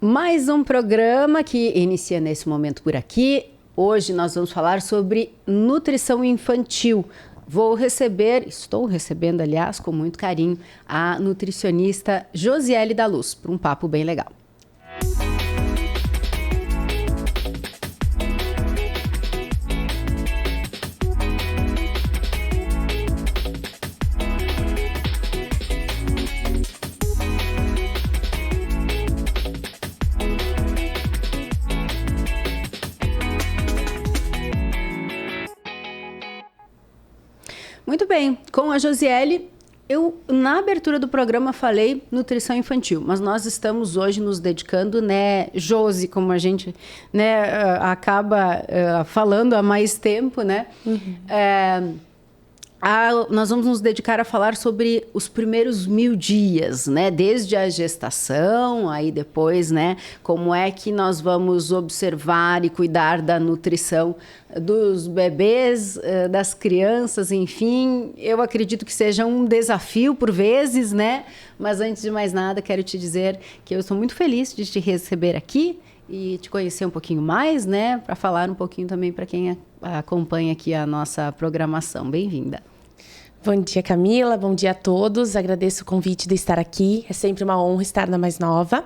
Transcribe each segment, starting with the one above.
Mais um programa que inicia nesse momento por aqui. Hoje nós vamos falar sobre nutrição infantil. Estou recebendo, aliás, com muito carinho, a nutricionista Josiele da Luz, para um papo bem legal. Muito bem, com a Josiele, eu na abertura do programa falei nutrição infantil, mas nós estamos hoje nos dedicando, né, Josi, como a gente, né, acaba falando há mais tempo, né? Nós vamos nos dedicar a falar sobre os primeiros 1000 dias, né? Desde a gestação, aí depois, né? Como é que nós vamos observar e cuidar da nutrição dos bebês, das crianças, enfim. Eu acredito que seja um desafio por vezes, né? Mas antes de mais nada, quero te dizer que eu estou muito feliz de te receber aqui e te conhecer um pouquinho mais, né? Para falar um pouquinho também para quem acompanha aqui a nossa programação. Bem-vinda. Bom dia, Camila. Bom dia a todos. Agradeço o convite de estar aqui. É sempre uma honra estar na Mais Nova.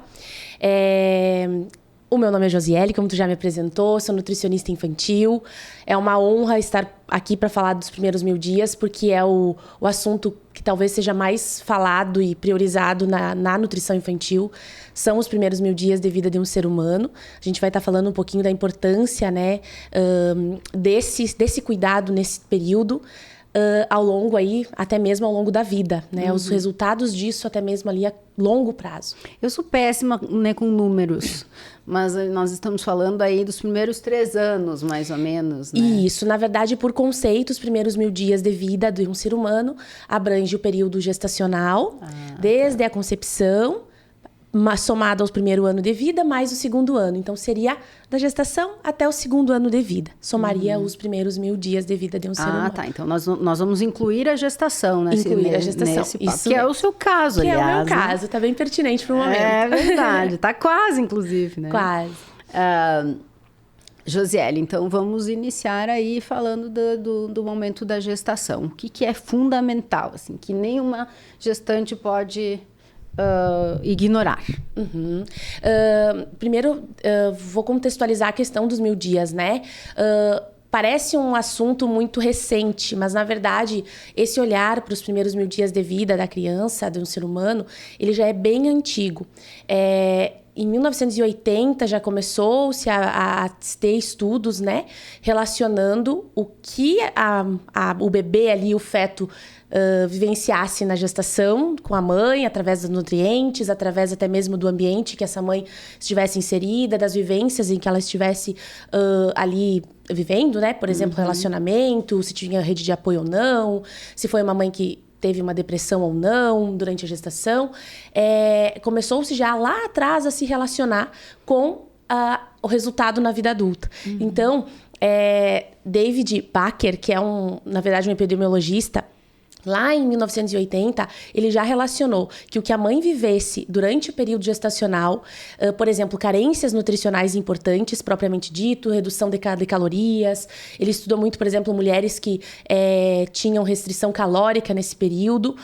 O meu nome é Josiele, como tu já me apresentou, sou nutricionista infantil. É uma honra estar aqui para falar dos primeiros 1000 dias, porque é o assunto que talvez seja mais falado e priorizado na nutrição infantil. São os primeiros 1000 dias de vida de um ser humano. A gente vai estar falando um pouquinho da importância, né, desse cuidado nesse período. Ao longo aí, até mesmo ao longo da vida, né? Os resultados disso até mesmo ali a longo prazo. Eu sou péssima, né, com números, mas nós estamos falando aí dos primeiros 3 anos, mais ou menos, né? Isso, na verdade, por conceito, os primeiros 1000 dias de vida de um ser humano abrange o período gestacional, desde a concepção, somado ao primeiro ano de vida, mais o segundo ano. Então, seria da gestação até o segundo ano de vida. Somaria os primeiros 1000 dias de vida de um ser humano. Tá. Então, nós vamos incluir a gestação, né? Incluir a gestação. Isso que é o seu caso, aliás. Que é o meu caso. Tá bem pertinente para o momento. É verdade. Tá quase, inclusive, né? Quase. Josiele, então vamos iniciar aí falando do momento da gestação. O que é fundamental, assim, que nenhuma gestante pode ignorar. Primeiro, vou contextualizar a questão dos 1000 dias, né? Parece um assunto muito recente, mas, na verdade, esse olhar para os primeiros 1000 dias de vida da criança, de um ser humano, ele já é bem antigo. Em 1980 já começou-se a ter estudos, né, relacionando o que o bebê ali, o feto, vivenciasse na gestação com a mãe, através dos nutrientes, através até mesmo do ambiente que essa mãe estivesse inserida, das vivências em que ela estivesse ali vivendo, né? Por exemplo, relacionamento, se tinha rede de apoio ou não, se foi uma mãe que teve uma depressão ou não durante a gestação. Começou-se já lá atrás a se relacionar com o resultado na vida adulta. Então, David Baker, que é na verdade um epidemiologista, lá em 1980, ele já relacionou que o que a mãe vivesse durante o período gestacional, por exemplo, carências nutricionais importantes, propriamente dito, redução de calorias. Ele estudou muito, por exemplo, mulheres que tinham restrição calórica nesse período.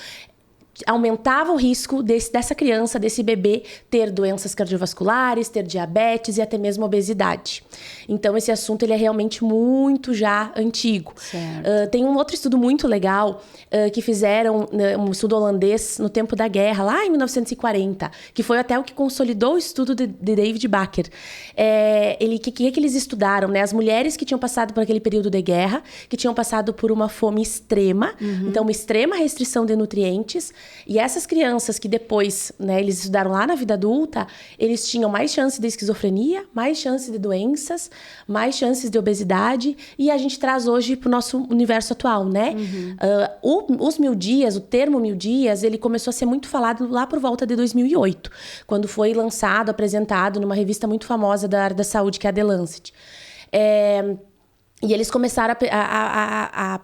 Aumentava o risco dessa criança, desse bebê, ter doenças cardiovasculares, ter diabetes e até mesmo obesidade. Então, esse assunto ele é realmente muito já antigo. Tem um outro estudo muito legal que fizeram, um estudo holandês no tempo da guerra, lá em 1940, que foi até o que consolidou o estudo de David Baker. Que eles estudaram, né? As mulheres que tinham passado por aquele período de guerra, que tinham passado por uma fome extrema, então uma extrema restrição de nutrientes. E essas crianças que depois, né, eles estudaram lá na vida adulta, eles tinham mais chance de esquizofrenia, mais chance de doenças, mais chances de obesidade. E a gente traz hoje para o nosso universo atual, né? Os 1000 dias, o termo 1000 dias, ele começou a ser muito falado lá por volta de 2008, quando foi lançado, apresentado numa revista muito famosa da área da saúde, que é a The Lancet. E eles começaram a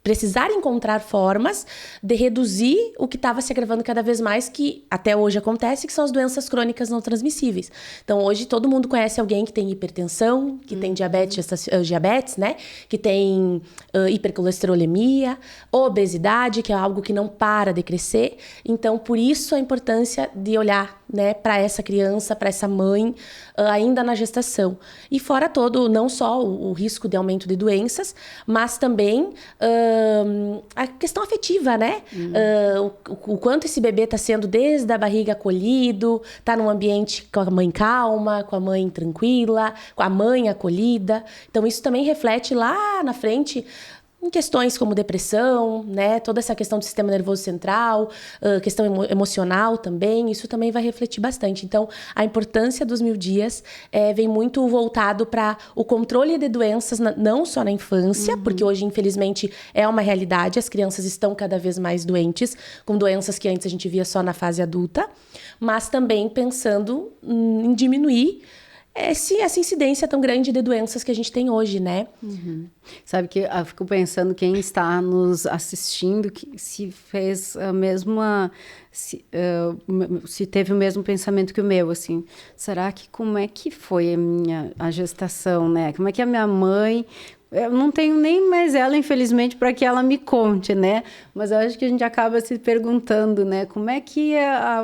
precisar encontrar formas de reduzir o que estava se agravando cada vez mais, que até hoje acontece, que são as doenças crônicas não transmissíveis. Então, hoje, todo mundo conhece alguém que tem hipertensão, que tem diabetes, né? Que tem hipercolesterolemia, obesidade, que é algo que não para de crescer. Então, por isso a importância de olhar, né, para essa criança, para essa mãe, ainda na gestação. E fora todo, não só o risco de aumento de doenças, mas também a questão afetiva, né? O quanto esse bebê está sendo desde a barriga acolhido, está num ambiente com a mãe calma, com a mãe tranquila, com a mãe acolhida. Então, isso também reflete lá na frente em questões como depressão, né? Toda essa questão do sistema nervoso central, questão emocional também, isso também vai refletir bastante. Então, a importância dos 1000 dias vem muito voltado para o controle de doenças, não só na infância, porque hoje, infelizmente, é uma realidade, as crianças estão cada vez mais doentes, com doenças que antes a gente via só na fase adulta, mas também pensando em diminuir essa incidência tão grande de doenças que a gente tem hoje, né? Sabe que eu fico pensando, quem está nos assistindo, que se fez a mesma... Se teve o mesmo pensamento que o meu, assim. Será que como é que foi a gestação, né? Como é que a minha mãe... Eu não tenho nem mais ela, infelizmente, para que ela me conte, né? Mas eu acho que a gente acaba se perguntando, né? Como é que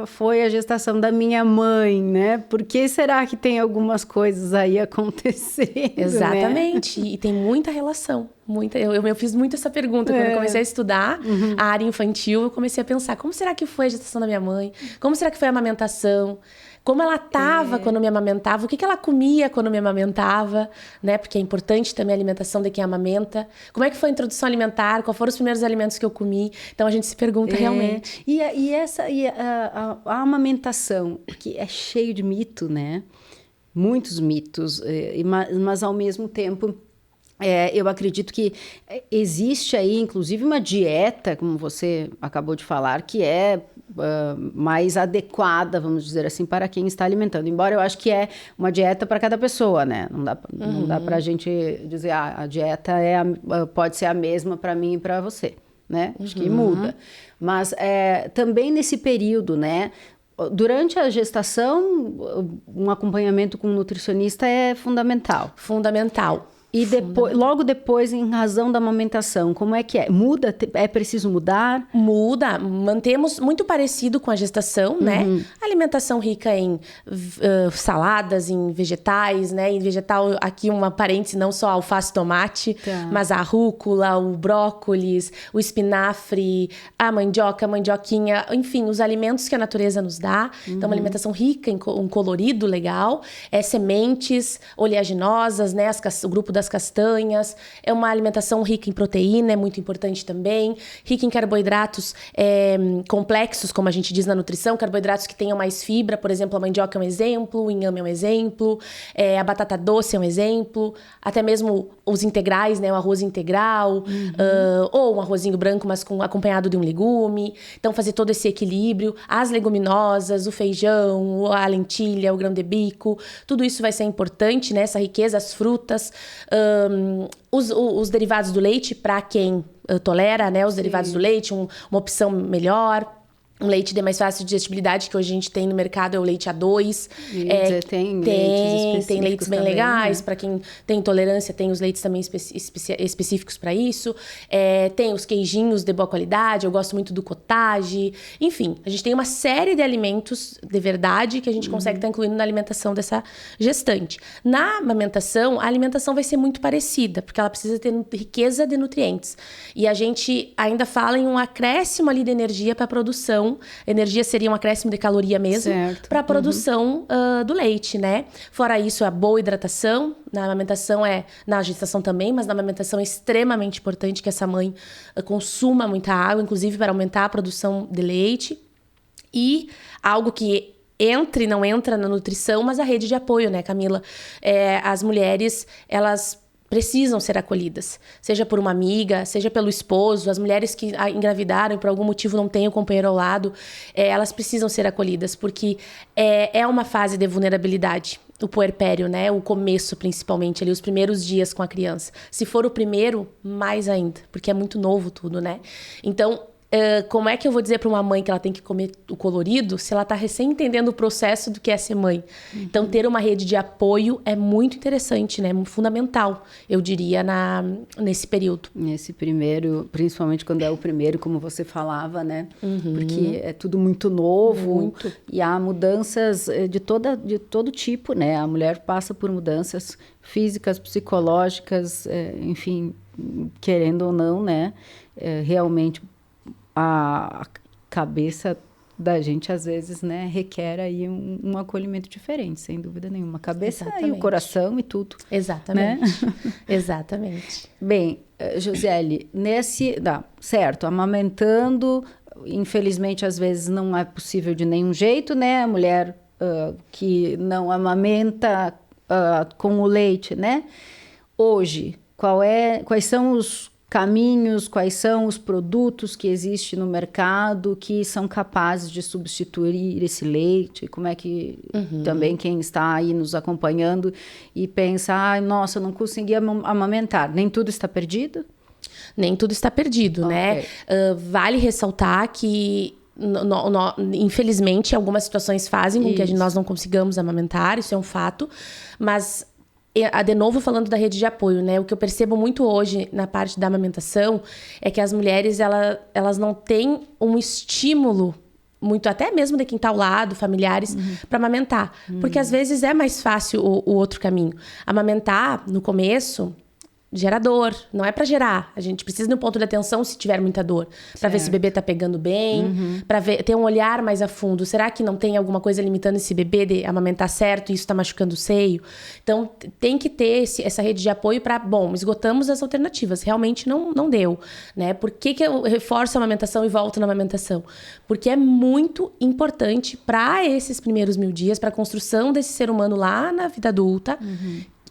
foi a gestação da minha mãe, né? Por que será que tem algumas coisas aí acontecendo, Exatamente. Né? E tem muita relação. Eu fiz muito essa pergunta. Quando eu comecei a estudar a área infantil, eu comecei a pensar, como será que foi a gestação da minha mãe? Como será que foi a amamentação? Como ela estava quando me amamentava, o que ela comia quando me amamentava, né? Porque é importante também a alimentação de quem amamenta. Como é que foi a introdução alimentar? Quais foram os primeiros alimentos que eu comi? Então, a gente se pergunta realmente. E a amamentação, que é cheio de mito, né? Muitos mitos, mas ao mesmo tempo... eu acredito que existe aí, inclusive, uma dieta, como você acabou de falar, que é mais adequada, vamos dizer assim, para quem está alimentando. Embora eu acho que é uma dieta para cada pessoa, né? Não dá para a gente dizer, a dieta pode ser a mesma para mim e para você, né? Acho que muda. Mas também nesse período, né? Durante a gestação, um acompanhamento com um nutricionista é fundamental. Fundamental. E logo depois, em razão da amamentação, como é que é? Muda? É preciso mudar? Muda. Mantemos muito parecido com a gestação, né? Alimentação rica em saladas, em vegetais, né? Em vegetal, aqui uma parêntese, não só alface e tomate, mas a rúcula, o brócolis, o espinafre, a mandioca, a mandioquinha, enfim, os alimentos que a natureza nos dá. Então, uma alimentação rica em um colorido legal, sementes oleaginosas, né? O grupo das castanhas, é uma alimentação rica em proteína, é muito importante também, rica em carboidratos complexos, como a gente diz na nutrição, carboidratos que tenham mais fibra, por exemplo, a mandioca é um exemplo, o inhame é um exemplo, a batata doce é um exemplo, até mesmo os integrais, né, o arroz integral, ou um arrozinho branco, mas acompanhado de um legume. Então, fazer todo esse equilíbrio, as leguminosas, o feijão, a lentilha, o grão de bico, tudo isso vai ser importante, né, essa riqueza, as frutas, os derivados do leite, para quem tolera, né, os derivados do leite, uma opção melhor. Um leite de mais fácil digestibilidade, que hoje a gente tem no mercado, é o leite A2. Tem leites bem legais, né? Para quem tem intolerância, tem os leites também específicos para isso. Tem os queijinhos de boa qualidade, eu gosto muito do cottage. Enfim, a gente tem uma série de alimentos de verdade que a gente consegue estar incluindo na alimentação dessa gestante. Na amamentação, a alimentação vai ser muito parecida, porque ela precisa ter riqueza de nutrientes. E a gente ainda fala em um acréscimo ali de energia para a produção. Energia seria um acréscimo de caloria mesmo para a produção do leite, né? Fora isso, a boa hidratação. Na amamentação na gestação também, mas na amamentação é extremamente importante que essa mãe consuma muita água, inclusive para aumentar a produção de leite. E algo que não entra na nutrição, mas a rede de apoio, né, Camila? As mulheres, elas precisam ser acolhidas, seja por uma amiga, seja pelo esposo. As mulheres que engravidaram e por algum motivo não têm o companheiro ao lado, elas precisam ser acolhidas, porque é uma fase de vulnerabilidade. o puerpério, né? O começo, principalmente, ali, os primeiros dias com a criança. Se for o primeiro, mais ainda, porque é muito novo tudo, né? Então, como é que eu vou dizer para uma mãe que ela tem que comer o colorido se ela está recém entendendo o processo do que é ser mãe? Então, ter uma rede de apoio é muito interessante, né? Fundamental, eu diria, nesse período. Nesse primeiro, principalmente quando é o primeiro, como você falava, né? Porque é tudo muito novo. Muito. E há mudanças de todo tipo, né? A mulher passa por mudanças físicas, psicológicas, enfim, querendo ou não, né? Realmente a cabeça da gente, às vezes, né, requer aí um acolhimento diferente, sem dúvida nenhuma. A cabeça e o coração e tudo. Exatamente. Né? Exatamente. Bem, Josiele, certo, amamentando, infelizmente, às vezes não é possível de nenhum jeito, né? A mulher que não amamenta com o leite, né? Hoje, quais são os caminhos, quais são os produtos que existem no mercado que são capazes de substituir esse leite? Como é que também quem está aí nos acompanhando e pensa, nossa, eu não consegui amamentar, nem tudo está perdido? Nem tudo está perdido, né? Vale ressaltar que infelizmente algumas situações fazem com que nós não consigamos amamentar, isso é um fato, mas de novo falando da rede de apoio, né? O que eu percebo muito hoje na parte da amamentação é que as mulheres, elas não têm um estímulo muito, até mesmo de quem está ao lado, familiares, para amamentar. Porque às vezes é mais fácil o outro caminho. Amamentar, no começo, gera dor, não é para gerar. A gente precisa de um ponto de atenção se tiver muita dor, para ver se o bebê tá pegando bem, para ter um olhar mais a fundo. Será que não tem alguma coisa limitando esse bebê de amamentar certo e isso tá machucando o seio? Então, tem que ter essa rede de apoio para, esgotamos as alternativas, realmente não deu, né? Por que eu reforço a amamentação e volto na amamentação? Porque é muito importante para esses primeiros 1000 dias, para a construção desse ser humano lá na vida adulta,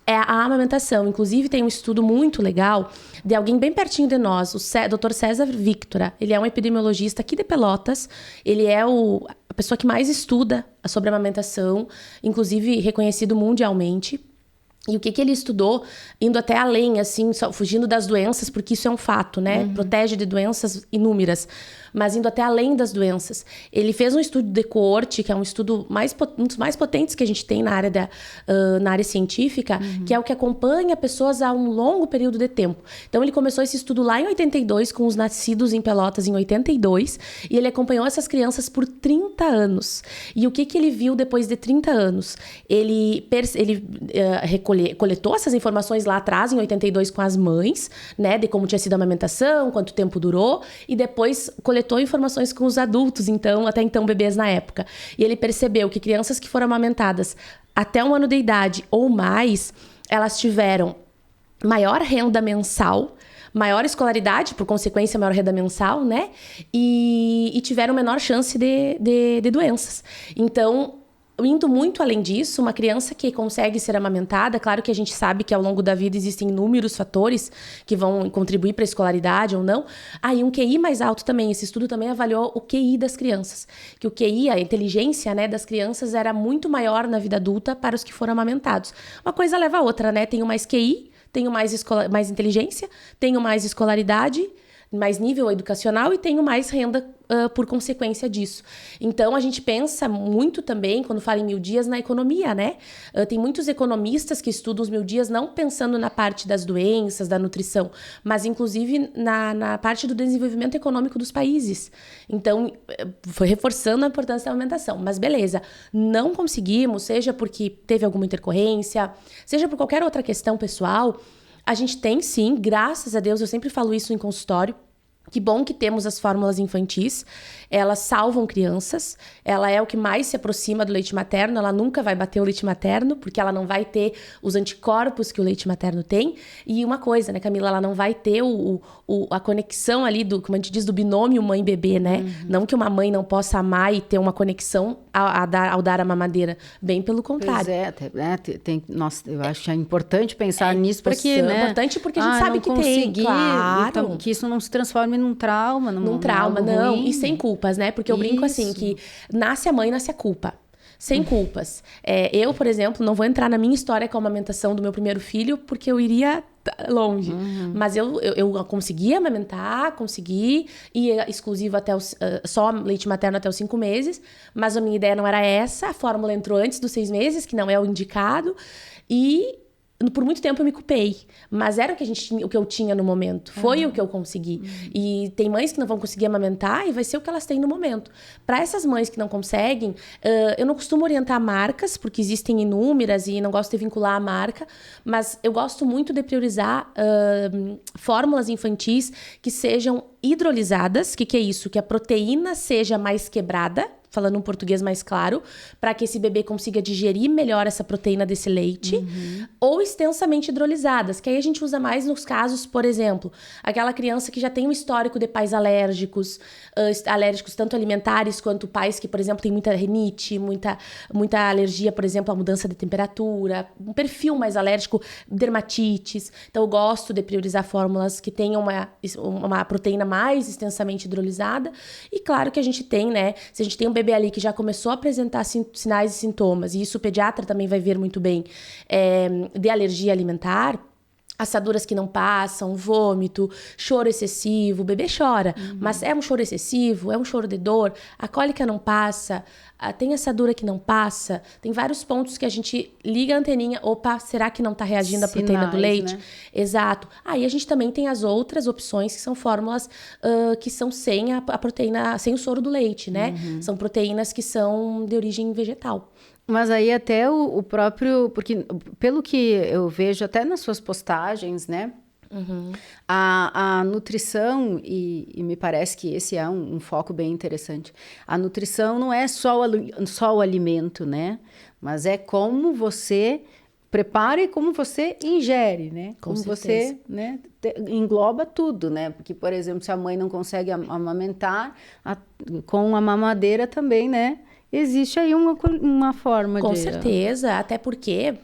é a amamentação. Inclusive, tem um estudo muito legal de alguém bem pertinho de nós, o Dr. César Victora. Ele é um epidemiologista aqui de Pelotas. Ele é a pessoa que mais estuda sobre amamentação, inclusive reconhecido mundialmente. E o que ele estudou, indo até além, assim, fugindo das doenças, porque isso é um fato, né? Protege de doenças inúmeras, mas indo até além das doenças. Ele fez um estudo de coorte, que é um estudo um dos mais potentes que a gente tem na área científica, que é o que acompanha pessoas a um longo período de tempo. Então, ele começou esse estudo lá em 82, com os nascidos em Pelotas em 82, e ele acompanhou essas crianças por 30 anos. E o que ele viu depois de 30 anos? Ele coletou essas informações lá atrás, em 82, com as mães, né? De como tinha sido a amamentação, quanto tempo durou, e depois coletou informações com os adultos, até então bebês na época. E ele percebeu que crianças que foram amamentadas até 1 ano de idade ou mais, elas tiveram maior renda mensal, maior escolaridade, por consequência, maior renda mensal, né? E tiveram menor chance de doenças. Então, indo muito além disso, uma criança que consegue ser amamentada, claro que a gente sabe que ao longo da vida existem inúmeros fatores que vão contribuir para a escolaridade ou não. E um QI mais alto também. Esse estudo também avaliou o QI das crianças. Que o QI, a inteligência, né, das crianças era muito maior na vida adulta para os que foram amamentados. Uma coisa leva a outra, né? Tenho mais QI, tenho mais inteligência, tenho mais escolaridade, mais nível educacional e tenho mais renda por consequência disso. Então, a gente pensa muito também, quando fala em 1000 dias, na economia, né? Tem muitos economistas que estudam os 1000 dias não pensando na parte das doenças, da nutrição, mas inclusive na parte do desenvolvimento econômico dos países. Então, foi reforçando a importância da alimentação. Mas beleza, não conseguimos, seja porque teve alguma intercorrência, seja por qualquer outra questão pessoal. A gente tem sim, graças a Deus, eu sempre falo isso em consultório, que bom que temos as fórmulas infantis, elas salvam crianças, ela é o que mais se aproxima do leite materno, ela nunca vai bater o leite materno, porque ela não vai ter os anticorpos que o leite materno tem. E uma coisa, né, Camila, ela não vai ter a conexão ali, como a gente diz, do binômio mãe-bebê, né? Não que uma mãe não possa amar e ter uma conexão ao dar a mamadeira, bem pelo contrário. Pois nossa, eu acho que é importante pensar nisso, porque, né? É importante porque a gente sabe que tem, claro. Então, que isso não se transforme num trauma, num trauma, não. Ruim. E sem culpas, né? Porque eu brinco assim, que nasce a mãe, nasce a culpa. sem culpas. Eu, por exemplo, não vou entrar na minha história com a amamentação do meu primeiro filho, porque eu iria longe. Mas eu consegui amamentar, consegui ir exclusivo até só leite materno até os 5 meses, mas a minha ideia não era essa, a fórmula entrou antes dos 6 meses, que não é o indicado, e por muito tempo eu me culpei, mas era o que eu tinha no momento, foi o que eu consegui. E tem mães que não vão conseguir amamentar e vai ser o que elas têm no momento. Para essas mães que não conseguem, eu não costumo orientar marcas, porque existem inúmeras e não gosto de vincular a marca, mas eu gosto muito de priorizar fórmulas infantis que sejam hidrolisadas. O que é isso? Que a proteína seja mais quebrada, falando um português mais claro, para que esse bebê consiga digerir melhor essa proteína desse leite, ou extensamente hidrolisadas, que aí a gente usa mais nos casos, por exemplo, aquela criança que já tem um histórico de pais alérgicos tanto alimentares quanto pais que, por exemplo, têm muita rinite, muita alergia, por exemplo, à mudança de temperatura, um perfil mais alérgico, dermatites. Então, eu gosto de priorizar fórmulas que tenham uma proteína mais extensamente hidrolisada. E claro que a gente tem, né? Se a gente tem um bebê ali que já começou a apresentar sinais e sintomas, e isso o pediatra também vai ver muito bem, de alergia alimentar, assaduras que não passam, vômito, choro excessivo, o bebê chora, mas é um choro excessivo, é um choro de dor, a cólica não passa, tem assadura que não passa, tem vários pontos que a gente liga a anteninha, opa, será que não está reagindo à proteína do leite? Né? Exato. Aí a gente também tem as outras opções, que são fórmulas que são sem a proteína, sem o soro do leite, né? São proteínas que são de origem vegetal. Mas aí até o próprio... Porque pelo que eu vejo até nas suas postagens, né? A nutrição, e me parece que esse é um foco bem interessante. A nutrição não é só o alimento, né? Mas é como você prepara e como você ingere, né? Como você, né, engloba tudo, né? Porque, por exemplo, se a mãe não consegue amamentar, com a mamadeira também, né? Existe aí uma forma Com certeza, até porque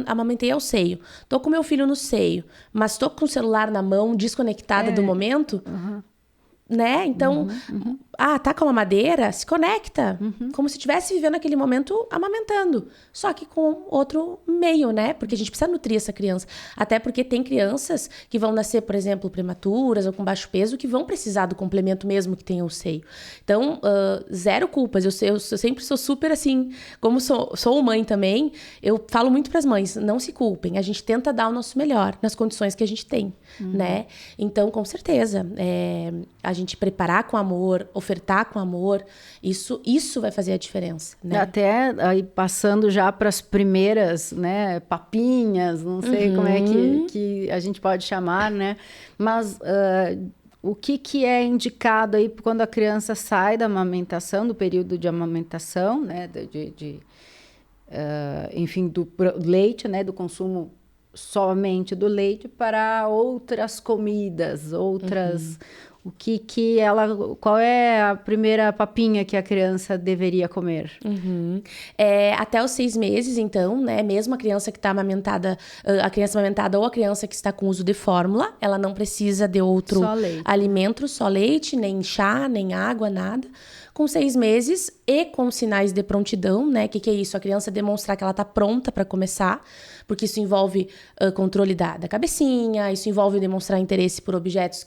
amamentei ao seio. Tô com meu filho no seio, mas tô com o celular na mão, desconectada do momento, né? Então, tá com a mamadeira, se conecta. Como se estivesse vivendo aquele momento amamentando. Só que com outro meio, né? Porque a gente precisa nutrir essa criança. Até porque tem crianças que vão nascer, por exemplo, prematuras ou com baixo peso, que vão precisar do complemento mesmo que tenha o seio. Então, zero culpas. Eu sempre sou super assim, como sou mãe também, eu falo muito para as mães, não se culpem. A gente tenta dar o nosso melhor nas condições que a gente tem, né? Então, com certeza, a gente preparar com amor, ofertar com amor, isso vai fazer a diferença, né? Até aí passando já para as primeiras, né, papinhas, não sei como é que a gente pode chamar, né? Mas o que é indicado aí quando a criança sai da amamentação, do período de amamentação, né, enfim, do leite, né, do consumo somente do leite para outras comidas, qual é a primeira papinha que a criança deveria comer? Até os 6 meses, então, né? Mesmo a criança que está amamentada, a criança amamentada ou a criança que está com uso de fórmula, ela não precisa de outro alimento, só leite, nem chá, nem água, nada. Com 6 meses e com sinais de prontidão, né? O que é isso? A criança demonstrar que ela está pronta para começar, porque isso envolve controle da cabecinha, isso envolve demonstrar interesse por objetos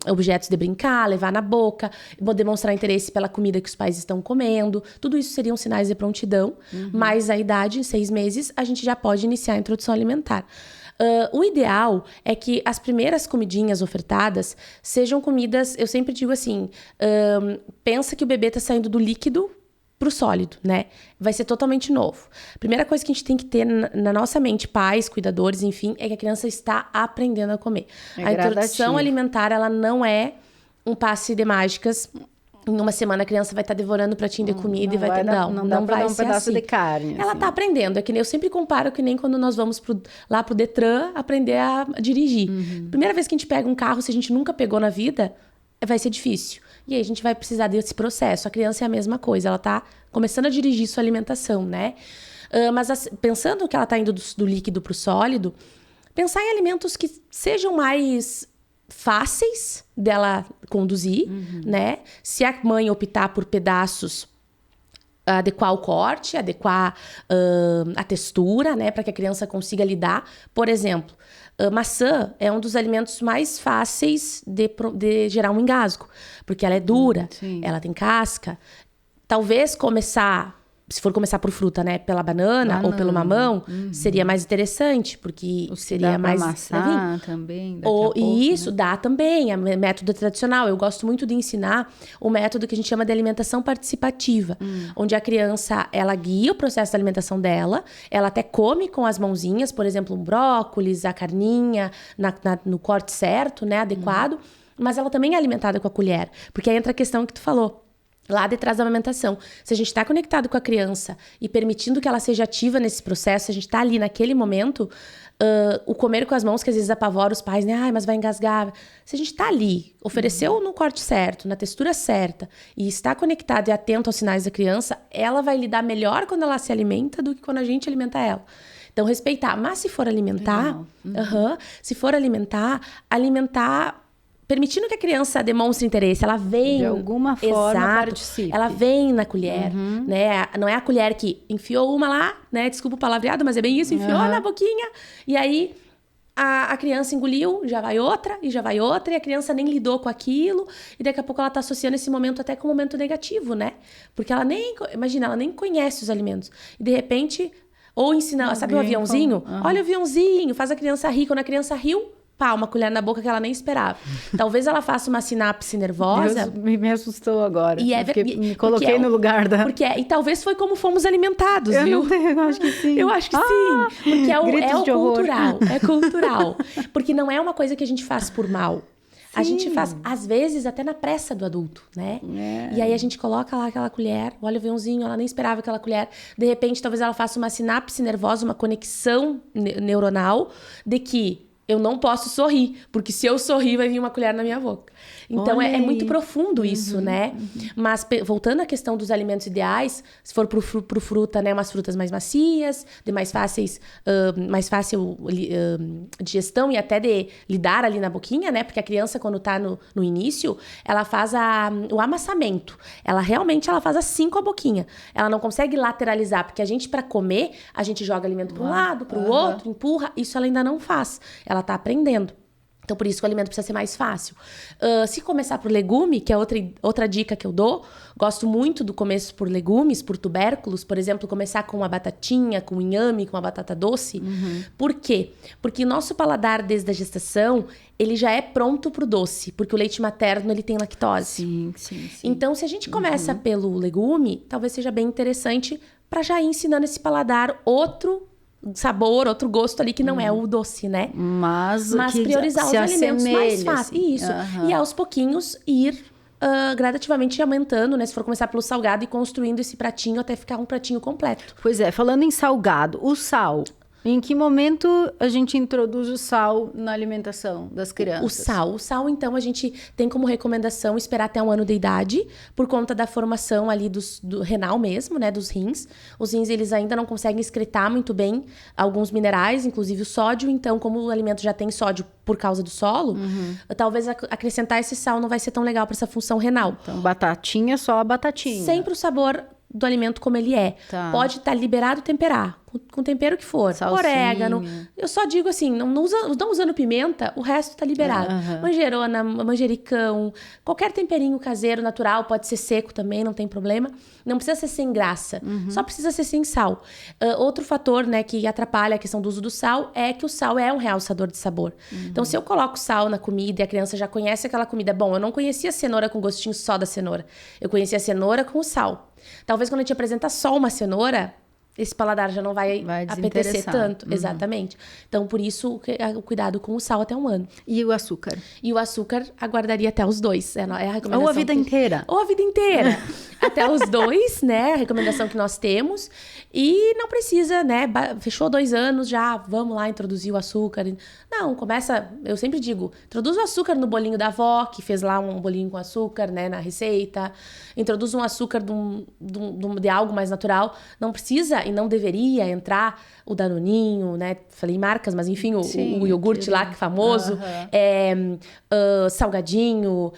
objetos de brincar, levar na boca, demonstrar interesse pela comida que os pais estão comendo. Tudo isso seriam sinais de prontidão, mas a idade, 6 meses, a gente já pode iniciar a introdução alimentar. O ideal é que as primeiras comidinhas ofertadas sejam comidas, eu sempre digo assim, pensa que o bebê está saindo do líquido pro sólido, né? Vai ser totalmente novo. A primeira coisa que a gente tem que ter na nossa mente, pais, cuidadores, enfim, é que a criança está aprendendo a comer. A introdução alimentar, ela não é um passe de mágicas. Em uma semana a criança vai estar devorando o pratinho de comida e vai ter... Não vai dar um ser pedaço assim. de carne. Ela está aprendendo. É que nem eu sempre comparo que nem quando nós vamos lá pro Detran aprender a dirigir. Primeira vez que a gente pega um carro, se a gente nunca pegou na vida, vai ser difícil. E aí a gente vai precisar desse processo. A criança é a mesma coisa. Ela está começando a dirigir sua alimentação, né? Mas pensando que ela está indo do líquido para o sólido, pensar em alimentos que sejam mais fáceis dela conduzir, né? Se a mãe optar por pedaços, adequar o corte, adequar a textura, né? Para que a criança consiga lidar. Por exemplo, maçã é um dos alimentos mais fáceis de gerar um engasgo. Porque ela é dura, ela tem casca. Talvez se for começar por fruta, né? Pela banana ou pelo mamão, seria mais interessante, porque seria mais... amassar também, e isso, né? Dá também, é método tradicional. Eu gosto muito de ensinar o método que a gente chama de alimentação participativa, onde a criança, ela guia o processo da alimentação dela, ela até come com as mãozinhas, por exemplo, um brócolis, a carninha, no corte certo, né? Adequado, mas ela também é alimentada com a colher, porque aí entra a questão que tu falou. Lá detrás da amamentação. Se a gente está conectado com a criança e permitindo que ela seja ativa nesse processo, a gente está ali naquele momento, o comer com as mãos, que às vezes apavora os pais, né? Ai, mas vai engasgar. Se a gente está ali, ofereceu no corte certo, na textura certa, e está conectado e atento aos sinais da criança, ela vai lidar melhor quando ela se alimenta do que quando a gente alimenta ela. Então, respeitar. Mas se for alimentar, se for alimentar permitindo que a criança demonstre interesse, ela vem... De alguma forma participe. Ela vem na colher, né? Não é a colher que enfiou uma lá, né? Desculpa o palavreado, mas é bem isso. Enfiou na boquinha, e aí a criança engoliu, já vai outra, e a criança nem lidou com aquilo, e daqui a pouco ela tá associando esse momento até com um momento negativo, né? Porque ela nem... Imagina, ela nem conhece os alimentos. E de repente... Ou ensina... Sabe o aviãozinho? Olha o aviãozinho, faz a criança rir. Quando a criança riu... Pá, uma colher na boca que ela nem esperava. Talvez ela faça uma sinapse nervosa. Deus, me assustou agora. Me coloquei no lugar da... E talvez foi como fomos alimentados, viu? Eu acho que sim. Eu acho que sim. Porque é o cultural. É cultural. Porque não é uma coisa que a gente faz por mal. A gente faz, às vezes, até na pressa do adulto, né? E aí a gente coloca lá aquela colher, olha o aviãozinho, ela nem esperava aquela colher. De repente, talvez ela faça uma sinapse nervosa, uma conexão neuronal de que eu não posso sorrir, porque se eu sorrir vai vir uma colher na minha boca. Então é muito profundo isso, né? Mas voltando à questão dos alimentos ideais, se for pro fruta, né, umas frutas mais macias, de mais fácil digestão e até de lidar ali na boquinha, né? Porque a criança, quando tá no início, ela faz o amassamento. Ela faz assim com a boquinha. Ela não consegue lateralizar, porque a gente, para comer, a gente joga alimento para um lado, para o outro, empurra. Isso ela ainda não faz. Ela tá aprendendo. Então, por isso que o alimento precisa ser mais fácil. Se começar por legume, que é outra dica que eu dou, gosto muito do começo por legumes, por tubérculos. Por exemplo, começar com uma batatinha, com um inhame, com uma batata doce. Por quê? Porque o nosso paladar, desde a gestação, ele já é pronto pro doce. Porque o leite materno, ele tem lactose. Sim. Então, se a gente começa pelo legume, talvez seja bem interessante para já ir ensinando esse paladar outro sabor, outro gosto ali que não é o doce, né? Mas priorizar os alimentos mais fáceis. Isso. E aos pouquinhos ir gradativamente aumentando, né? Se for começar pelo salgado e construindo esse pratinho até ficar um pratinho completo. Pois é, falando em salgado, o sal. Em que momento a gente introduz o sal na alimentação das crianças? O sal, então, a gente tem como recomendação esperar até 1 ano de idade, por conta da formação ali do renal mesmo, né, dos rins. Os rins, eles ainda não conseguem excretar muito bem alguns minerais, inclusive o sódio. Então, como o alimento já tem sódio por causa do solo, talvez acrescentar esse sal não vai ser tão legal para essa função renal. Então, batatinha, só a batatinha. Sempre o sabor do alimento como ele é. Tá. Pode estar liberado temperar, com tempero que for. Salsinha. Orégano. Eu só digo assim, não usando pimenta, o resto tá liberado. Manjerona, manjericão, qualquer temperinho caseiro, natural, pode ser seco também, não tem problema. Não precisa ser sem graça, só precisa ser sem sal. Outro fator, né, que atrapalha a questão do uso do sal é que o sal é um realçador de sabor. Então, se eu coloco sal na comida e a criança já conhece aquela comida, bom, eu não conhecia a cenoura com gostinho só da cenoura. Eu conhecia a cenoura com o sal. Talvez quando a gente apresenta só uma cenoura, esse paladar já não vai apetecer tanto. Exatamente. Então, por isso, o cuidado com o sal até 1 ano. E o açúcar? E o açúcar aguardaria até os 2. É a recomendação. Ou a vida inteira. Ou a vida inteira. Até os 2, né? A recomendação que nós temos. E não precisa, né? Fechou 2 anos, já vamos lá introduzir o açúcar. Não, começa... Eu sempre digo, introduz o açúcar no bolinho da avó, que fez lá um bolinho com açúcar, né? Na receita. Introduz um açúcar de algo mais natural. Não precisa e não deveria entrar o danoninho, né? Falei marcas, mas enfim, o iogurte lá, que é famoso. Salgadinho,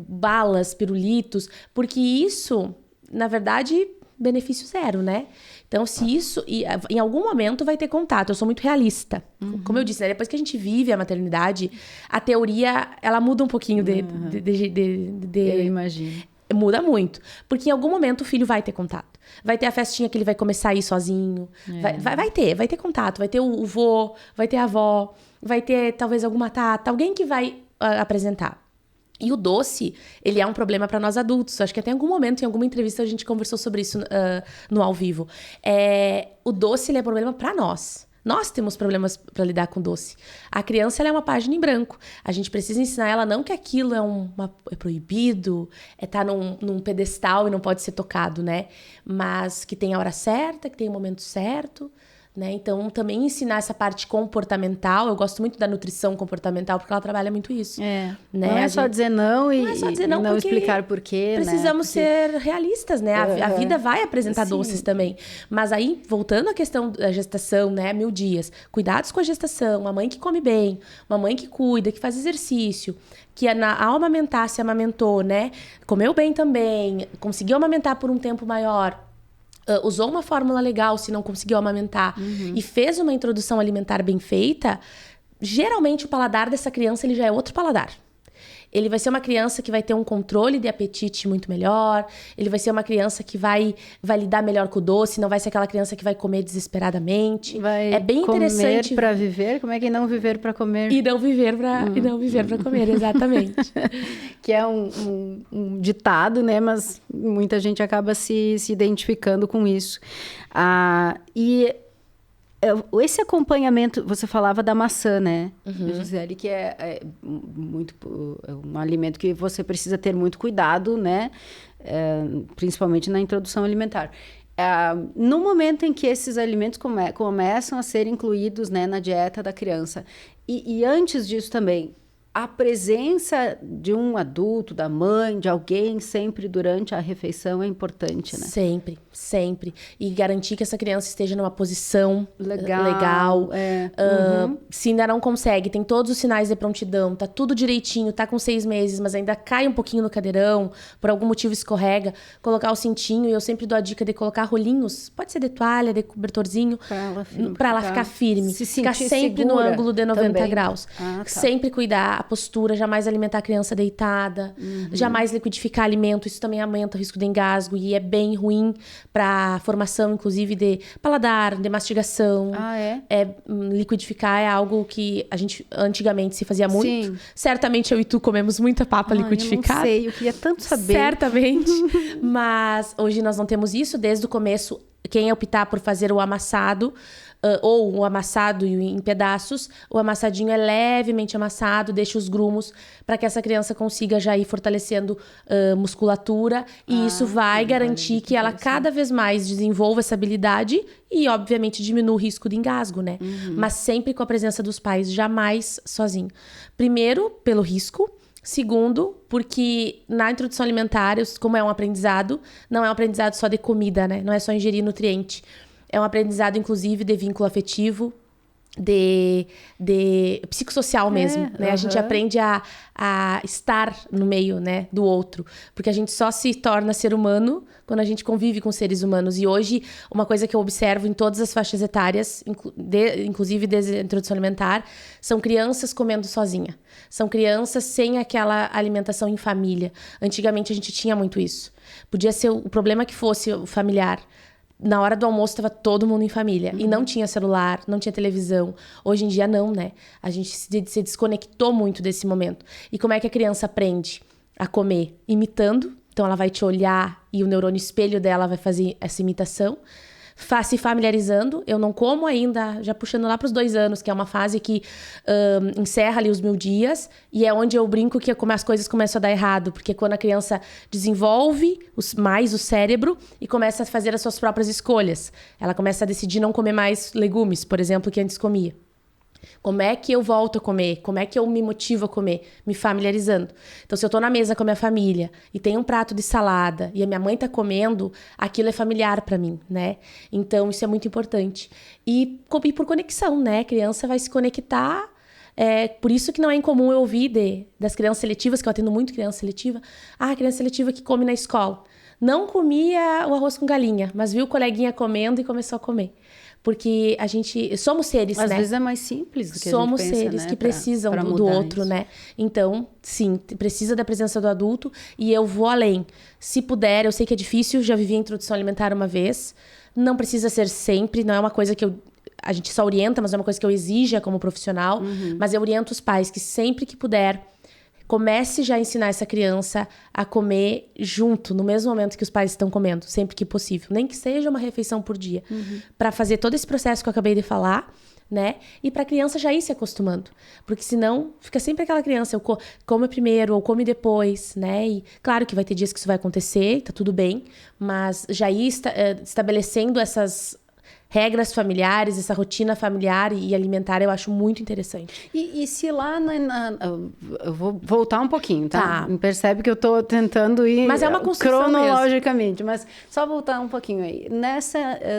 balas, pirulitos. Porque isso, na verdade, benefício zero, né? Então, se isso... em algum momento vai ter contato. Eu sou muito realista. Como eu disse, né? Depois que a gente vive a maternidade, a teoria, ela muda um pouquinho Eu imagino. Muda muito. Porque em algum momento o filho vai ter contato. Vai ter a festinha que ele vai começar a ir sozinho. Vai ter contato. Vai ter o vô, vai ter a avó, vai ter talvez alguma tata, alguém que vai apresentar. E o doce, ele é um problema para nós adultos. Acho que até em algum momento, em alguma entrevista, a gente conversou sobre isso no ao vivo. O doce, ele é problema para nós. Nós temos problemas para lidar com doce. A criança, ela é uma página em branco. A gente precisa ensinar ela não que aquilo é proibido, tá num pedestal e não pode ser tocado, né? Mas que tem a hora certa, que tem o momento certo, né? Então, também ensinar essa parte comportamental. Eu gosto muito da nutrição comportamental, porque ela trabalha muito isso. Né? Não é só dizer não e não explicar por quê. Precisamos ser realistas, né? A vida vai apresentar doces também. Mas aí, voltando à questão da gestação, né? 1000 dias. Cuidados com a gestação, uma mãe que come bem, uma mãe que cuida, que faz exercício, que ao amamentar se amamentou, né? Comeu bem também, conseguiu amamentar por um tempo maior. Usou uma fórmula legal se não conseguiu amamentar e fez uma introdução alimentar bem feita, geralmente o paladar dessa criança ele já é outro paladar. Ele vai ser uma criança que vai ter um controle de apetite muito melhor, ele vai ser uma criança que vai lidar melhor com o doce, não vai ser aquela criança que vai comer desesperadamente. É bem interessante. Comer para viver, como é que não viver para comer? E não viver para comer, exatamente. Que é um ditado, né? Mas muita gente acaba se identificando com isso. Esse acompanhamento, você falava da maçã, né, Gisele, que é um alimento que você precisa ter muito cuidado, né, principalmente na introdução alimentar. No momento em que esses alimentos começam a ser incluídos, né, na dieta da criança, e antes disso também, a presença de um adulto, da mãe, de alguém, sempre durante a refeição é importante, né? Sempre, sempre. E garantir que essa criança esteja numa posição legal. Se ainda não consegue, tem todos os sinais de prontidão, tá tudo direitinho, tá com 6 meses, mas ainda cai um pouquinho no cadeirão, por algum motivo escorrega, colocar o cintinho, e eu sempre dou a dica de colocar rolinhos, pode ser de toalha, de cobertorzinho, pra ela ficar firme. Ficar sempre no ângulo de 90 também. Graus. Tá. Sempre cuidar postura, jamais alimentar a criança deitada, jamais liquidificar alimento, isso também aumenta o risco de engasgo e é bem ruim para formação, inclusive, de paladar, de mastigação. Liquidificar é algo que a gente antigamente se fazia muito. Sim. Certamente eu e tu comemos muita papa liquidificada. Eu não sei, eu queria tanto saber. Certamente, mas hoje nós não temos isso. Desde o começo, quem optar por fazer o amassado, ou o amassado em pedaços, o amassadinho é levemente amassado, deixa os grumos para que essa criança consiga já ir fortalecendo musculatura, e isso vai garantir que ela cada vez mais desenvolva essa habilidade e, obviamente, diminua o risco de engasgo, né? Mas sempre com a presença dos pais, jamais sozinho. Primeiro, pelo risco. Segundo, porque na introdução alimentar, como é um aprendizado, não é um aprendizado só de comida, né? Não é só ingerir nutriente. É um aprendizado, inclusive, de vínculo afetivo, de psicossocial mesmo, né? A gente aprende a estar no meio, né, do outro. Porque a gente só se torna ser humano quando a gente convive com seres humanos. E hoje, uma coisa que eu observo em todas as faixas etárias, inclusive desde a introdução alimentar, são crianças comendo sozinha. São crianças sem aquela alimentação em família. Antigamente, a gente tinha muito isso. Podia ser o problema que fosse o familiar. Na hora do almoço, estava todo mundo em família. E não tinha celular, não tinha televisão. Hoje em dia, não, né? A gente se desconectou muito desse momento. E como é que a criança aprende a comer? Imitando. Então, ela vai te olhar e o neurônio espelho dela vai fazer essa imitação. Se familiarizando. Eu não como ainda, já puxando lá para os 2 anos, que é uma fase que encerra ali os 1000 dias. E é onde eu brinco que as coisas começam a dar errado. Porque quando a criança desenvolve mais o cérebro e começa a fazer as suas próprias escolhas. Ela começa a decidir não comer mais legumes, por exemplo, que antes comia. Como é que eu volto a comer? Como é que eu me motivo a comer? Me familiarizando. Então, se eu tô na mesa com a minha família e tem um prato de salada e a minha mãe tá comendo, aquilo é familiar para mim, né? Então, isso é muito importante. E por conexão, né? A criança vai se conectar. Por isso que não é incomum eu ouvir das crianças seletivas, que eu atendo muito criança seletiva. Criança seletiva que come na escola. não comia o arroz com galinha, mas viu o coleguinha comendo e começou a comer. Porque a gente... Somos seres, Às né? vezes é mais simples do que Somos a gente pensa, seres né? que precisam pra do mudar outro, isso. né? Então, sim, precisa da presença do adulto. E eu vou além. Se puder, eu sei que é difícil, já vivi a introdução alimentar uma vez. Não precisa ser sempre, não é uma coisa que a gente só orienta, mas é uma coisa que eu exija como profissional. Mas eu oriento os pais que sempre que puder, comece já a ensinar essa criança a comer junto, no mesmo momento que os pais estão comendo, sempre que possível. Nem que seja uma refeição por dia. Para fazer todo esse processo que eu acabei de falar, né? E para a criança já ir se acostumando. Porque senão fica sempre aquela criança, come primeiro ou come depois, né? E claro que vai ter dias que isso vai acontecer, tá tudo bem. Mas já ir estabelecendo essas regras familiares, essa rotina familiar e alimentar, eu acho muito interessante. E se lá eu vou voltar um pouquinho, tá? Tá. Percebe que eu tô tentando ir Mas é uma construção cronologicamente, mas só voltar um pouquinho aí.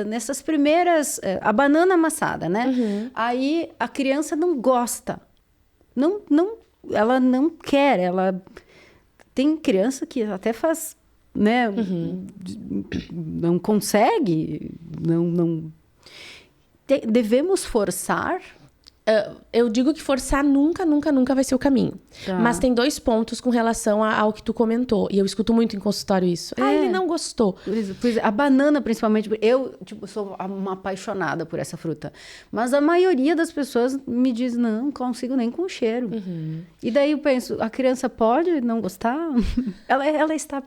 Nessas primeiras... A banana amassada, né? Aí a criança não gosta. Ela não quer. Tem criança que até faz... né? Não consegue, não devemos forçar. Eu digo que forçar nunca vai ser o caminho. Tá. Mas tem 2 pontos com relação ao que tu comentou. E eu escuto muito em consultório isso. Ele não gostou. Pois a banana, principalmente, eu sou uma apaixonada por essa fruta. Mas a maioria das pessoas me diz, não consigo nem com o cheiro. E daí eu penso, a criança pode não gostar? Ela está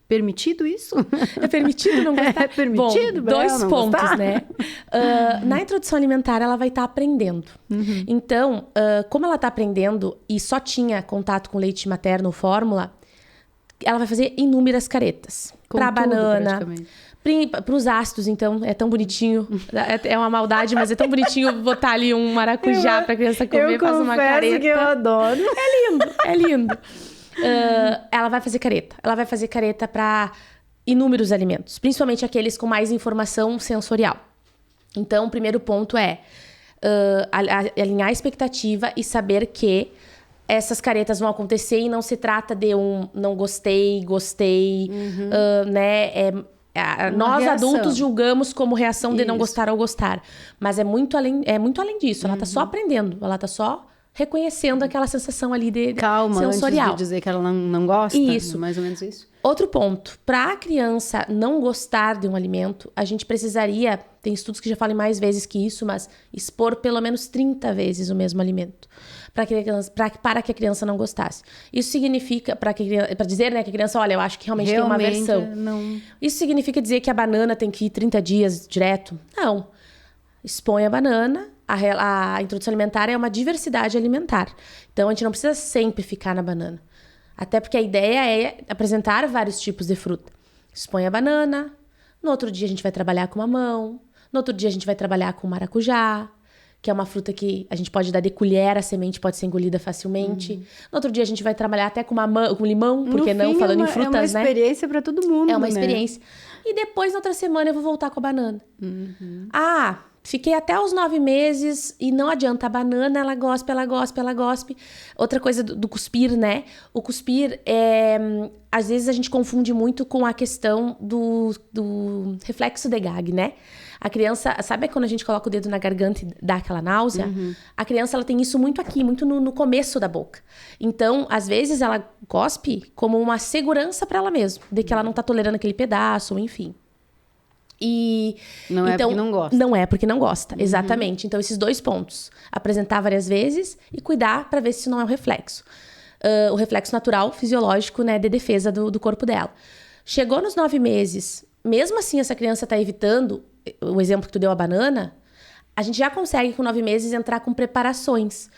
permitido isso? É permitido não gostar? É permitido? Bom, 2 pontos, gostar? né? Na introdução alimentar, ela vai estar aprendendo. Então, como ela está aprendendo e só tinha contato com leite materno ou fórmula, ela vai fazer inúmeras caretas. Para a banana, para os ácidos, então, é tão bonitinho. É uma maldade, mas é tão bonitinho botar ali um maracujá para a criança comer, fazer uma careta. Que eu adoro. É lindo. Ela vai fazer careta. Ela vai fazer careta para inúmeros alimentos, principalmente aqueles com mais informação sensorial. Então, o primeiro ponto é alinhar a expectativa e saber que essas caretas vão acontecer e não se trata de um não gostei, né? Nós reação. Adultos julgamos como reação de não gostar ou gostar. Mas é muito além disso. Ela tá só aprendendo, ela tá só reconhecendo aquela sensação ali de sensorial. Antes de dizer que ela não gosta. Isso. Mais ou menos isso. Outro ponto, para a criança não gostar de um alimento, a gente precisaria, tem estudos que já falam mais vezes que isso, mas expor pelo menos 30 vezes o mesmo alimento, para que a criança não gostasse. Isso significa, para dizer, né, que a criança, olha, eu acho que realmente tem uma aversão. Não. Isso significa dizer que a banana tem que ir 30 dias direto? Não. Expõe a banana. A introdução alimentar é uma diversidade alimentar. Então, a gente não precisa sempre ficar na banana. Até porque a ideia é apresentar vários tipos de fruta. Expõe a banana. No outro dia, a gente vai trabalhar com mamão. No outro dia, a gente vai trabalhar com maracujá, que é uma fruta que a gente pode dar de colher, a semente pode ser engolida facilmente. No outro dia, a gente vai trabalhar até com limão, porque não, falando em frutas, né? É uma experiência para todo mundo, É uma né? experiência. E depois, na outra semana, eu vou voltar com a banana. Fiquei até os 9 meses e não adianta. A banana, ela gospe. Outra coisa do cuspir, né? O cuspir, às vezes a gente confunde muito com a questão do reflexo de Gag, né? A criança, sabe quando a gente coloca o dedo na garganta e dá aquela náusea? A criança, ela tem isso muito aqui, muito no começo da boca. Então, às vezes, ela cospe como uma segurança para ela mesma, de que ela não tá tolerando aquele pedaço, enfim. Não é porque não gosta. Não é porque não gosta, exatamente. Então, esses 2 pontos. Apresentar várias vezes e cuidar para ver se isso não é um reflexo. O reflexo natural, fisiológico, né, de defesa do corpo dela. Chegou nos 9 meses, mesmo assim essa criança está evitando, o exemplo que tu deu, a banana, a gente já consegue com 9 meses entrar com preparações.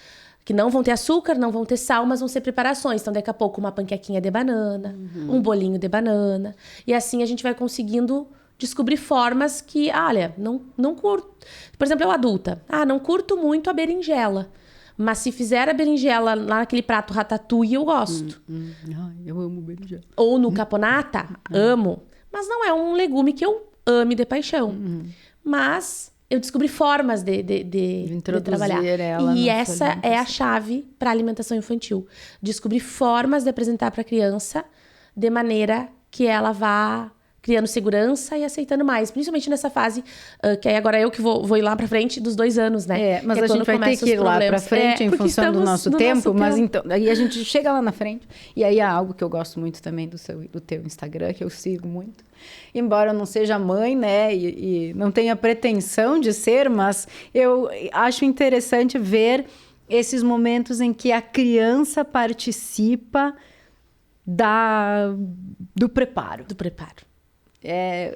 Que não vão ter açúcar, não vão ter sal, mas vão ser preparações. Então, daqui a pouco, uma panquequinha de banana, um bolinho de banana. E assim a gente vai conseguindo descobrir formas que, olha, não curto. Por exemplo, eu adulta. Não curto muito a berinjela. Mas se fizer a berinjela lá naquele prato ratatouille, eu gosto. Eu amo berinjela. Ou no caponata, amo. Mas não é um legume que eu ame de paixão. Mas eu descobri formas de trabalhar. E essa é a chave para a alimentação infantil. Descobrir formas de apresentar para a criança de maneira que ela vá criando segurança e aceitando mais. Principalmente nessa fase, que aí agora eu que vou ir lá pra frente dos 2 anos, né? Mas que a gente vai ter que ir lá pra frente em função do nosso tempo. Mas então, aí a gente chega lá na frente. E aí há algo que eu gosto muito também do teu Instagram, que eu sigo muito. Embora eu não seja mãe, né? E não tenha pretensão de ser, mas eu acho interessante ver esses momentos em que a criança participa do preparo. Do preparo.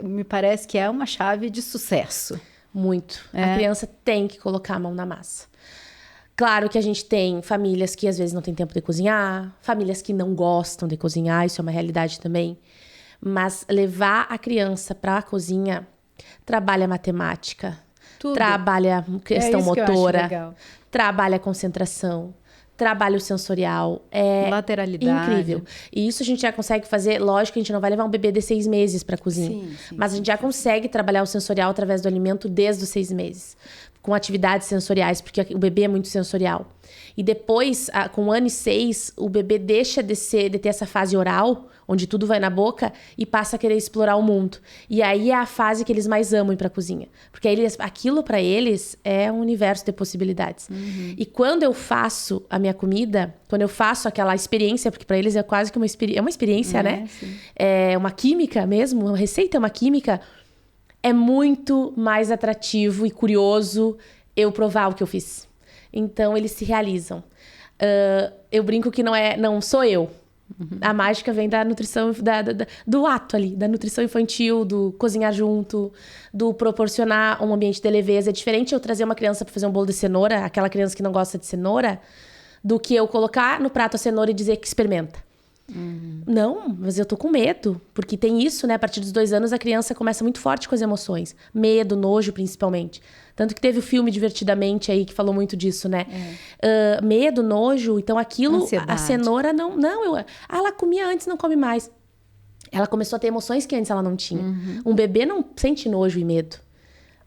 Me parece que é uma chave de sucesso. Muito. A criança tem que colocar a mão na massa. Claro que a gente tem famílias que às vezes não têm tempo de cozinhar, famílias que não gostam de cozinhar, isso é uma realidade também. Mas levar a criança para a cozinha trabalha matemática, tudo. Trabalha questão motora, trabalha concentração, trabalho sensorial, lateralidade. Incrível. E isso a gente já consegue fazer, lógico que a gente não vai levar um bebê de 6 meses para cozinha, mas a gente já consegue trabalhar o sensorial através do alimento desde os 6 meses, com atividades sensoriais, porque o bebê é muito sensorial. E depois, com 1 ano e 6, o bebê deixa de ter essa fase oral, onde tudo vai na boca, e passa a querer explorar o mundo. E aí é a fase que eles mais amam ir pra cozinha. Porque aí aquilo pra eles é um universo de possibilidades. Uhum. E quando eu faço a minha comida, quando eu faço aquela experiência, porque pra eles é quase que uma experiência, né? Sim. É uma química mesmo, uma receita é uma química, é muito mais atrativo e curioso eu provar o que eu fiz. Então, eles se realizam. Eu brinco que não sou eu. Uhum. A mágica vem da nutrição, do ato ali, da nutrição infantil, do cozinhar junto, do proporcionar um ambiente de leveza. É diferente eu trazer uma criança para fazer um bolo de cenoura, aquela criança que não gosta de cenoura, do que eu colocar no prato a cenoura e dizer que experimenta. Uhum. Não, mas eu tô com medo, porque tem isso, né? A partir dos 2 anos a criança começa muito forte com as emoções, medo, nojo principalmente. Tanto que teve o filme Divertidamente aí que falou muito disso, né? Medo, nojo, então aquilo, ansiedade. A cenoura ela comia antes, não come mais. Ela começou a ter emoções que antes ela não tinha. Uhum. Um bebê não sente nojo e medo.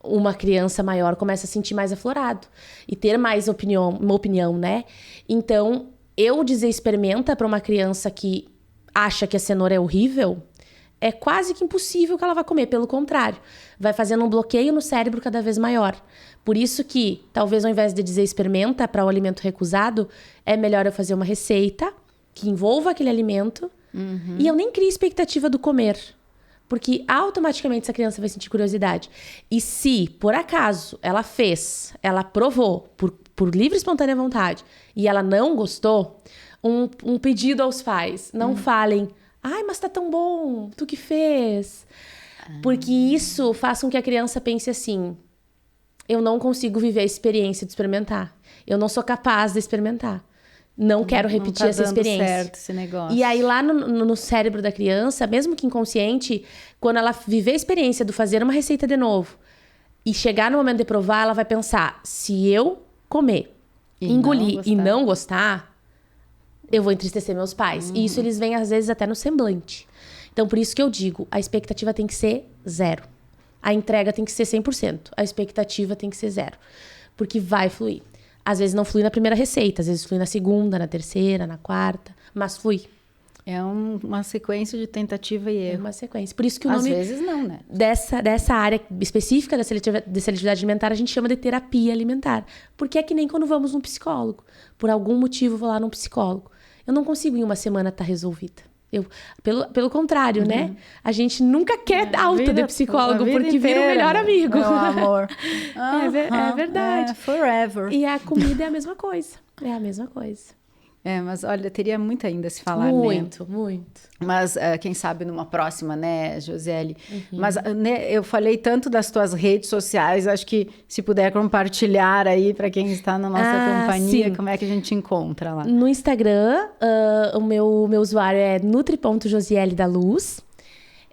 Uma criança maior começa a sentir mais aflorado e ter mais uma opinião, né? Então, eu dizer experimenta para uma criança que acha que a cenoura é horrível, é quase que impossível que ela vá comer. Pelo contrário, vai fazendo um bloqueio no cérebro cada vez maior. Por isso que, talvez ao invés de dizer experimenta para o alimento recusado, é melhor eu fazer uma receita que envolva aquele alimento e eu nem crie expectativa do comer. Porque automaticamente essa criança vai sentir curiosidade. E se, por acaso, ela provou, por livre e espontânea vontade, e ela não gostou, um pedido aos pais, não falem, ai, mas tá tão bom, tu que fez. Porque isso faz com que a criança pense assim, eu não consigo viver a experiência de experimentar. Eu não sou capaz de experimentar. Não quero repetir essa experiência. Certo esse negócio. E aí lá no cérebro da criança, mesmo que inconsciente, quando ela viver a experiência de fazer uma receita de novo e chegar no momento de provar, ela vai pensar, se eu comer, engolir e não gostar, eu vou entristecer meus pais. E isso eles veem às vezes até no semblante. Então por isso que eu digo, a expectativa tem que ser 0. A entrega tem que ser 100%. A expectativa tem que ser 0. Porque vai fluir. Às vezes não flui na primeira receita, às vezes flui na segunda, na terceira, na quarta, mas flui. É uma sequência de tentativa e erro. É uma sequência. Por isso que o nome... Às vezes não, né? Dessa área específica da seletividade alimentar, a gente chama de terapia alimentar. Porque é que nem quando vamos num psicólogo. Por algum motivo, vou lá num psicólogo. Eu não consigo em uma semana estar resolvida. Pelo contrário, né? A gente nunca quer alta de psicólogo, porque vira o melhor amigo. Meu amor. É verdade. Forever. E a comida é a mesma coisa. É a mesma coisa. Mas olha, teria muito ainda a se falar, muito, né? Muito. Mas quem sabe numa próxima, né, Josiele? Mas né, eu falei tanto das tuas redes sociais, acho que se puder compartilhar aí para quem está na nossa companhia, sim. Como é que a gente encontra lá? No Instagram, o meu usuário é nutri.josiele da Luz.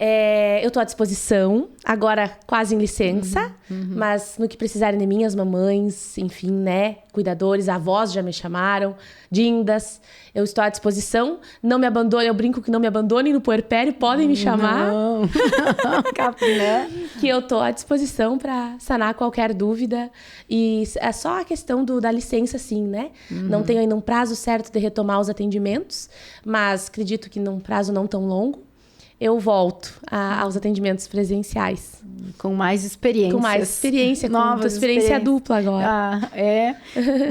Eu tô à disposição, agora quase em licença, mas no que precisarem de mim, as mamães, enfim, né, cuidadores, avós já me chamaram, dindas, eu estou à disposição. Não me abandonem, eu brinco que não me abandonem no puerpério, podem me chamar. Não. Né? Que eu tô à disposição para sanar qualquer dúvida. E é só a questão da licença, sim, né? Não tenho ainda um prazo certo de retomar os atendimentos, mas acredito que num prazo não tão longo, eu volto aos atendimentos presenciais. Com mais experiência. Com mais experiência, com experiência dupla agora.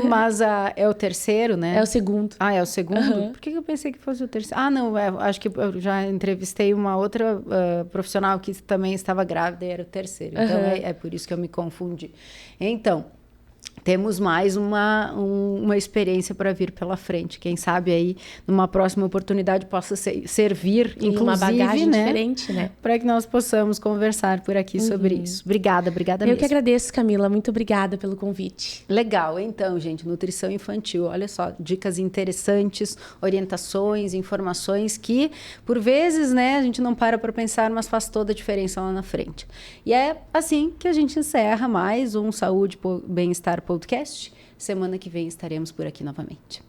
Mas é o terceiro, né? É o segundo. É o segundo? Por que eu pensei que fosse o terceiro? Não, acho que eu já entrevistei uma outra profissional que também estava grávida e era o terceiro. Então, é por isso que eu me confundi. Então, temos mais uma experiência para vir pela frente. Quem sabe aí, numa próxima oportunidade, possa servir, inclusive, uma bagagem né, diferente, né? Para que nós possamos conversar por aqui sobre isso. Obrigada mesmo. Eu que agradeço, Camila. Muito obrigada pelo convite. Legal. Então, gente, nutrição infantil. Olha só, dicas interessantes, orientações, informações que, por vezes, né, a gente não para pensar, mas faz toda a diferença lá na frente. E é assim que a gente encerra mais um Saúde, Bem-Estar Podcast. Semana que vem estaremos por aqui novamente.